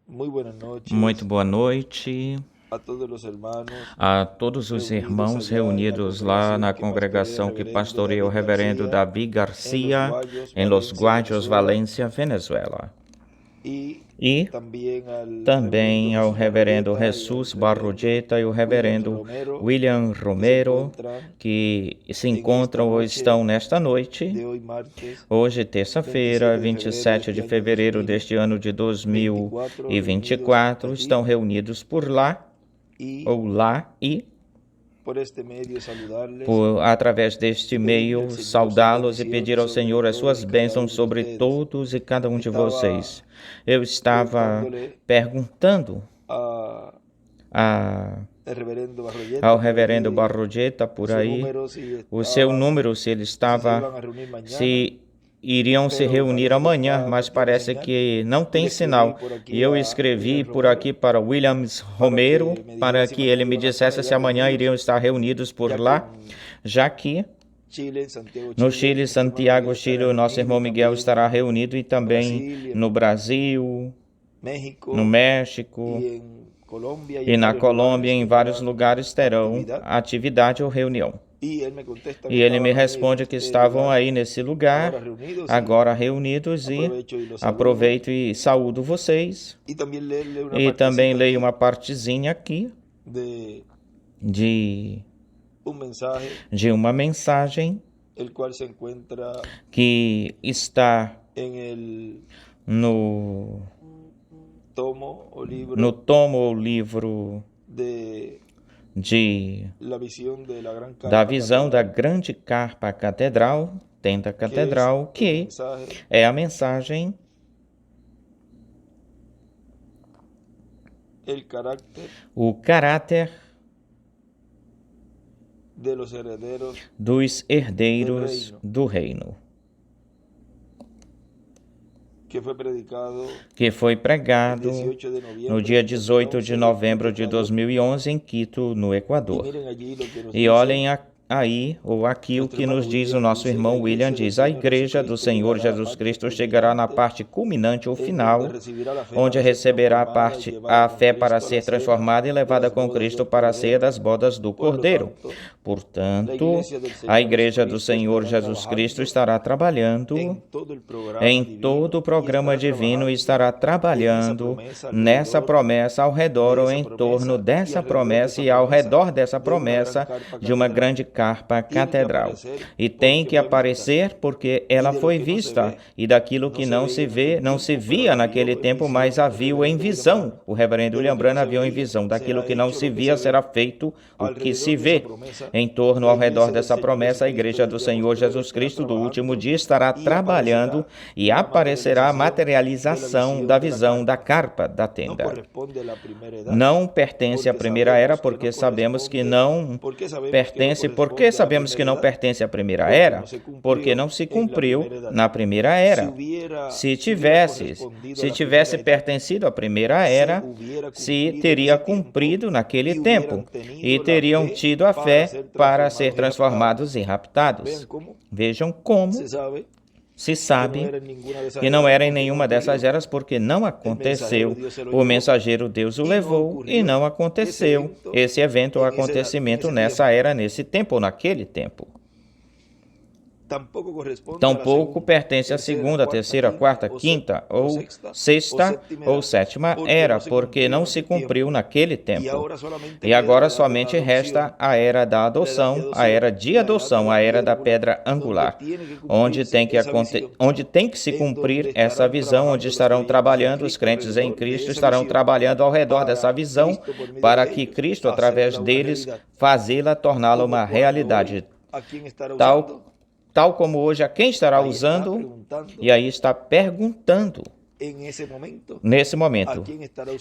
Muy buenas Muito noches boa noite a todos los hermanos a todos os reunidos irmãos allá en la reunidos lá na congregación que pastorea el congregação que reverendo pastoreia o David reverendo García Davi en Los Garcia Guayos, em Los Valencia, Guádios, Venezuela, Valência, Venezuela. y E también al reverendo também ao Jesús reverendo Barroyeta y al Jesus reverendo Barrogeta e o Williams reverendo Romero, William que se Romero, encuentran que se en esta encontram ou estão noche nesta noite, de hoy martes hoje, terça-feira, 27 de 27 de febrero de fevereiro deste ano de 2024, reunidos 2024, estão aquí reunidos por lá y ou lá e por este medio saludarles, através deste pedirle al meio, Señor sus saudá-los e pedir bendiciones ao sobre Senhor as todos suas y cada bênçãos uno de sobre ustedes. todos e cada um de vocês. Estaba Eu estava preguntándole perguntando a a, el reverendo Barroyeta ao por reverendo ahí Barrogeta por su aí número, si o seu estaban, número, se ele si se estava, iban a reunir mañana, se iriam se pero reunir parece que amanhã, no mas tiene parece señal. que não Y tem le escribí sinal. por E aquí eu a escrevi William por Romero aqui para Williams para Romero, que me dijera para si que mañana ele me iban a estar dissesse se allá amanhã iriam reunidos, estar reunidos por ya lá, que já que Chile, en Santiago, no Chile, Chile, nuestro hermano Santiago, Miguel Chile, estará o nosso reunido, y irmão Miguel también estará reunido e en também Brasil, y no en Brasil, no México México y en Colombia y e en na varios Colômbia, lugares em vários tendrán lugares terão actividad. atividade ou reunião. Y él me contesta que E ele me estaban ahí en responde que este estavam lugar aí nesse ahora lugar, reunidos, y agora reunidos, e aprovecho y los saludo. aproveito e saúdo vocês. Y también leerle una E também partecita leio aquí uma partezinha aqui de de, un mensaje, de uma mensagem el cual se encuentra que está en el no tomo o libro tomo ou livro de da la visión de la gran visão carpa da catedral, grande carpa catedral, tenda catedral, que es el que mensaje é a mensagem, el carácter o caráter de los herederos dos herdeiros del reino, do reino, que fue predicado que foi el pregado 18 de no noviembre dia del 18 de 2011 novembro en de Ecuador. 2011 em Quito, no Y Equador. miren allí lo que nos E dice olhem aí, ou aqui, o nuestro que hermano nos diz o William. nosso Dice, la irmão William, iglesia del diz, a Señor igreja do Jesucristo Senhor llegará a la Jesus parte Cristo chegará na culminante, parte culminante ou en donde final, recibirá la fe onde para ser receberá transformada y a llevada con fé para Cristo a la ser cena transformada e de levada las com bodas Cristo del para a ceia Cordero. das bodas do Por lo Cordeiro. tanto, la Portanto, iglesia del a Señor igreja do Jesucristo Senhor estará Jesus Cristo trabajando estará trabalhando en todo el programa em divino todo o y programa estará divino e trabajando estará en esa trabalhando promesa nessa alrededor promessa, ao redor de ou esa em torno promesa y dessa alrededor de promessa esa e ao promesa redor dessa de una gran promessa carpa de uma catedral. grande carpa Tiene que catedral. aparecer E tem porque que fue vista, aparecer porque y ela de lo foi que no se vista, ve, e daquilo no que se não se veía en vê, aquel não se tiempo, pero via la naquele vio en tempo, mas a visión el viu em reverendo William visão Branham. o reverendo De William lo que no Branham se viu em veía, visão, daquilo será que não hecho se lo que via se será ve. feito o que se Alrededor de esa vê. promesa, Em torno, la ao redor iglesia del dessa Señor promessa, a Jesucristo igreja del do día Senhor postrero Jesus estará Cristo do último trabajando dia estará y trabalhando aparecerá e la aparecerá a materialización materialização da de la visão da carpa. carpa da No tenda. corresponde a la primera edad, Não pertence à porque primeira era, sabemos que porque no sabemos que corresponde, não porque sabemos que no pertence. Por que corresponde a la sabemos que primera não edad, pertence à primeira porque era? no se Porque cumplió não se en la cumpriu primera edad. na primeira Si era. hubiera, Se si hubiera tivesse, correspondido a se la tivesse primera edad, pertencido à primeira se era, hubiera se cumplido en teria ese tiempo cumprido naquele y hubieran tempo e tenido la teriam fe tido a para fé ser para ser transformados y raptados. transformados e Vean raptados. cómo Vejam como se sabe se que no sabe era en ninguna de esas que não eras era em porque no nenhuma dessas ocurrió. eras, porque não El aconteceu. mensajero Dios se lo O llevó mensageiro Deus o y no levou e ocurrió não ese aconteceu evento esse evento ou en esa edad, en acontecimento ese nessa tiempo. era, nesse tempo ou naquele tempo. Tampoco corresponde a la Tampouco segunda, pertence à tercera, segunda, cuarta, terceira, quarta, quinta, ou sexta ou sétima era, porque não se cumpriu naquele Y tempo. ahora solamente E agora queda la edad de la somente adopción, resta a era da adoção, a era de adoção, a era da pedra angular, onde tem que se cumprir essa visão, onde estarão trabalhando os crentes em Cristo, estarão trabalhando ao redor dessa visão, para que Cristo, através deles, fazê-la, torná-la uma realidade. ¿A quién estará usando? Tal como hoje, a quem estará Ahí está usando, preguntando e aí está perguntando en ese momento nesse momento,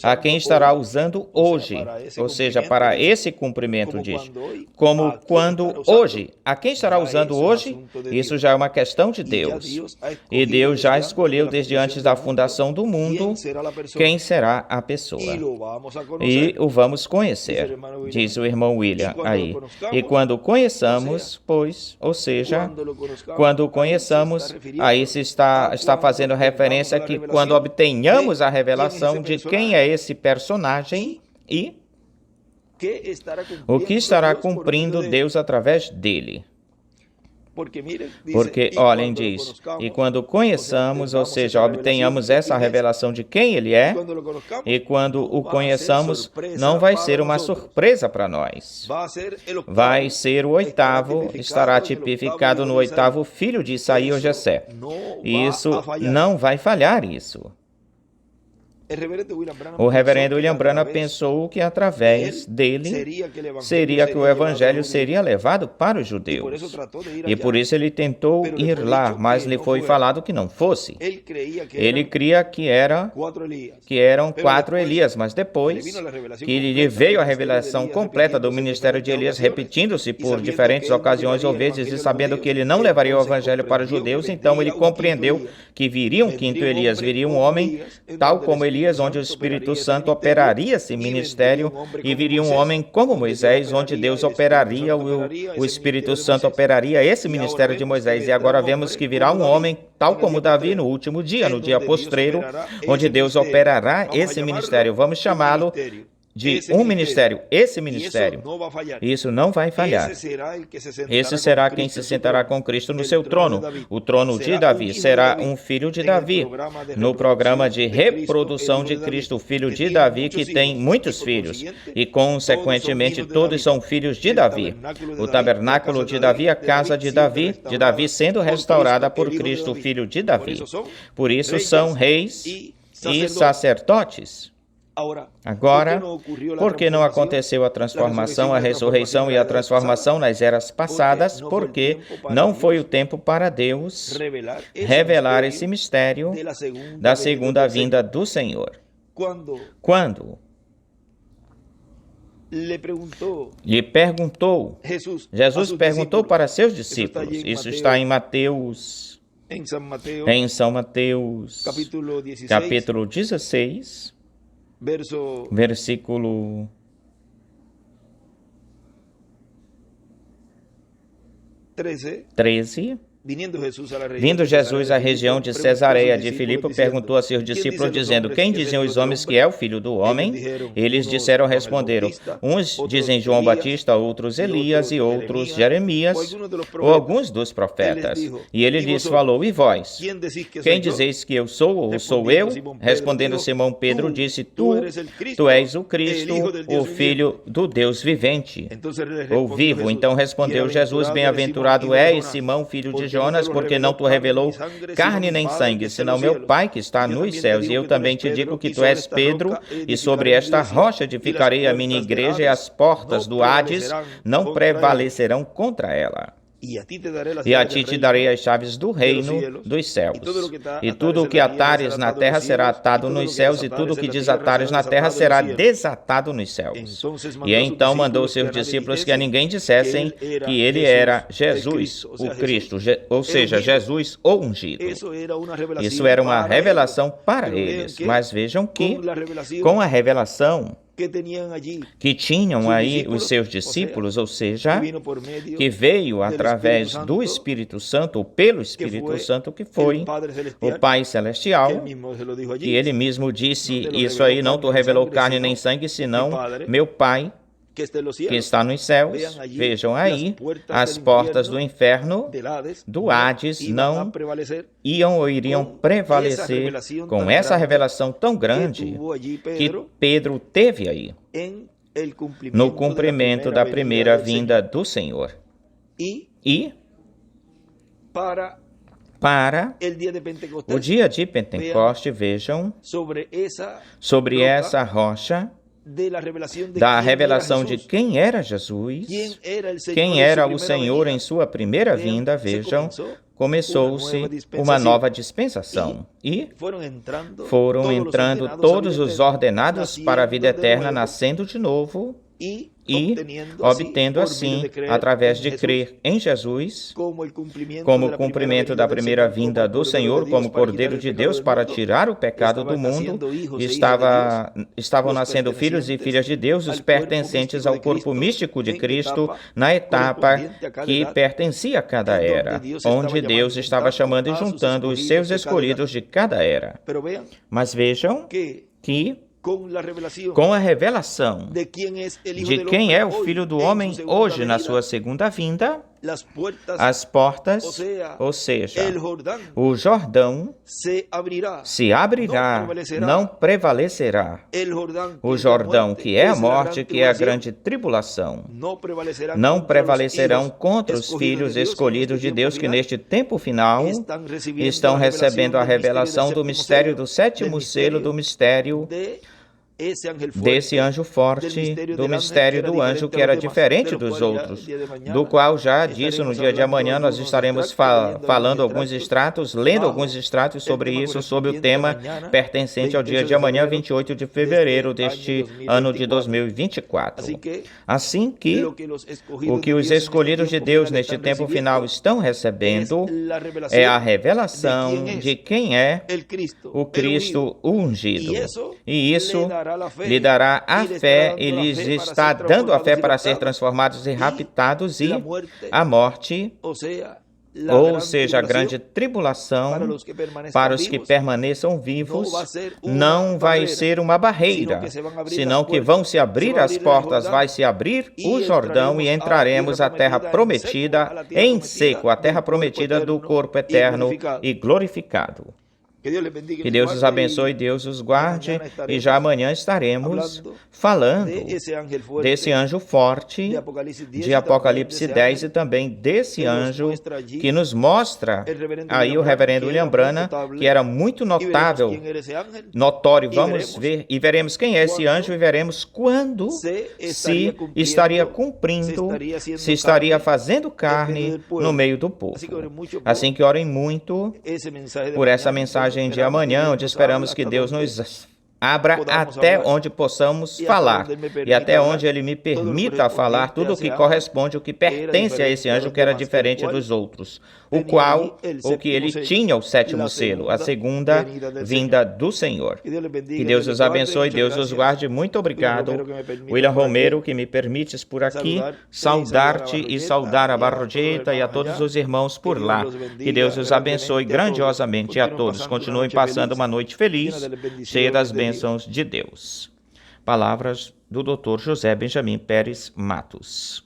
a quem estará usando hoje, ou seja, para esse cumprimento disso. Como quando hoje, a quem estará usando hoje, isso já é uma questão de Deus. E Deus já escolheu desde antes da fundação do mundo quem será a pessoa. E o vamos conhecer, diz o irmão William aí. E quando conheçamos, pois, ou seja, quando o conheçamos, aí se está fazendo referência que quando quando obtenhamos a revelação de quem é esse personagem e o que estará cumprindo Deus através dele. Porque, olhem, diz, e quando conheçamos, ou seja, obtenhamos essa revelação de quem ele é, e quando o conheçamos, não vai ser uma surpresa para nós. Vai ser o oitavo, estará tipificado no oitavo filho de Isaí ou Jessé. Isso não vai falhar, isso. O reverendo William Branham pensou que através dele seria que o evangelho seria levado para os judeus. E por isso ele tentou ir lá, mas lhe foi falado que não fosse. Ele cria que eram 4 Elias, mas depois que lhe veio a revelação completa do ministério de Elias, repetindo-se por diferentes ocasiões ou vezes, e sabendo que ele não levaria o evangelho para os judeus, então ele compreendeu que viria um 5º Elias, viria um homem tal como Elias, onde o Espírito Santo operaria esse ministério, e viria um homem como Moisés, onde Deus operaria, o Espírito Santo operaria esse ministério de Moisés. E agora vemos que virá um homem tal como Davi no último dia, no dia postreiro, onde Deus operará esse ministério. Vamos chamá-lo de um ministério, esse ministério. Isso não vai falhar. Esse será quem se sentará com Cristo no seu trono. O trono de Davi será um filho de Davi. No programa de reprodução de Cristo, o filho de Davi, que tem muitos filhos, e consequentemente todos são filhos de Davi. O tabernáculo de Davi, a casa de Davi sendo restaurada por Cristo, o filho de Davi. Por isso são reis e sacerdotes. Agora, por que não aconteceu a transformação, a ressurreição e a transformação nas eras passadas? Porque não foi o tempo para Deus revelar esse mistério da segunda vinda do Senhor. Quando lhe perguntou, Jesus perguntou para seus discípulos, isso está em Mateus, em São Mateus, capítulo 16, versículo 13. Vindo Jesus à região de Cesareia de Filipe, perguntou a seus discípulos, dizendo, quem diziam os homens que é o Filho do Homem? Eles responderam, uns dizem João Batista, outros Elias e outros Jeremias, ou alguns dos profetas. E ele lhes falou, e vós? Quem dizeis que eu sou, ou sou eu? Respondendo Simão Pedro, disse, tu és o Cristo, o Filho do Deus vivente, ou vivo. Então respondeu Jesus, bem-aventurado és, Simão, filho de Jonas, porque não tu revelou carne nem sangue, senão meu Pai que está nos céus. E eu também te digo que tu és Pedro, e sobre esta rocha edificarei a minha igreja, e as portas do Hades não prevalecerão contra ela. E a ti te darei as chaves do reino dos céus. E tudo o que atares na terra será atado nos céus, e tudo o que desatares na terra será desatado nos céus. E então mandou seus discípulos que a ninguém dissessem que ele era Jesus, o Cristo, ou seja, Jesus o ungido. Isso era uma revelação para eles. Mas vejam que, com a revelação que tinham aí os seus discípulos, ou seja, que veio através do Espírito Santo, ou pelo Espírito Santo, que foi o Pai Celestial, que ele mesmo disse, isso aí não tu revelou carne nem sangue, senão meu Pai que está nos céus. Vejam aí, as portas do inferno, do Hades, não iam ou iriam prevalecer com essa revelação tão grande que Pedro teve aí, no cumprimento da primeira vinda do Senhor. E para o dia de Pentecoste, vejam, sobre essa rocha, da revelação de quem era Jesus, quem era o Senhor em sua primeira vinda, vejam, começou-se uma nova dispensação. E foram entrando todos os ordenados para a vida eterna, nascendo de novo e obtendo assim, através de crer em Jesus, como cumprimento da primeira vinda do Senhor, como Cordeiro de Deus para tirar o pecado do mundo, estavam nascendo filhos e filhas de Deus, os pertencentes ao corpo místico de Cristo, na etapa que pertencia a cada era, onde Deus estava chamando e juntando os seus escolhidos de cada era. Mas vejam que com a revelação de quem é o Filho do Homem hoje na sua segunda vinda, as portas, ou seja, o Jordão se abrirá, não prevalecerá. O Jordão, que é a morte, que é a grande tribulação, não prevalecerão contra os filhos escolhidos de Deus que neste tempo final estão recebendo a revelação do mistério do sétimo selo, do mistério desse anjo forte, do mistério do anjo que era diferente dos outros, do qual já disse no dia de amanhã nós estaremos falando alguns extratos, lendo alguns extratos sobre isso, sobre o tema pertencente ao dia de amanhã, 28 de fevereiro deste ano de 2024. Assim que o que os escolhidos de Deus neste tempo final estão recebendo é a revelação de quem é o Cristo ungido. E isso lhe dará a fé e lhes está dando a fé para ser transformados e raptados, e a morte, ou seja, a grande tribulação, para os que permaneçam vivos, não vai ser uma barreira, senão que vão se abrir as portas, vai se abrir o Jordão e entraremos à terra prometida em seco, a terra prometida do corpo eterno e glorificado. Que Deus os abençoe, Deus os guarde, e já amanhã estaremos falando desse anjo forte de Apocalipse 10 e também desse anjo que nos mostra aí o reverendo William Branham, que era muito notório. Vamos ver e veremos quem é esse anjo e veremos quando se estaria cumprindo, se estaria fazendo carne no meio do povo. Assim que orem muito por essa mensagem de amanhã, onde esperamos que Deus nos abra até onde possamos falar e até onde Ele me permita falar tudo o que corresponde, o que pertence a esse anjo que era diferente dos outros, o que ele tinha o sétimo selo, a segunda vinda do Senhor. Que Deus os abençoe, Deus os guarde. Muito obrigado, William Romero, que me permites por aqui saudar-te e saudar a Barrojeta e a todos os irmãos por lá. Que Deus os abençoe grandiosamente a todos. Continuem passando uma noite feliz, cheia das bênçãos de Deus. Palavras do Dr. José Benjamin Pérez Matos.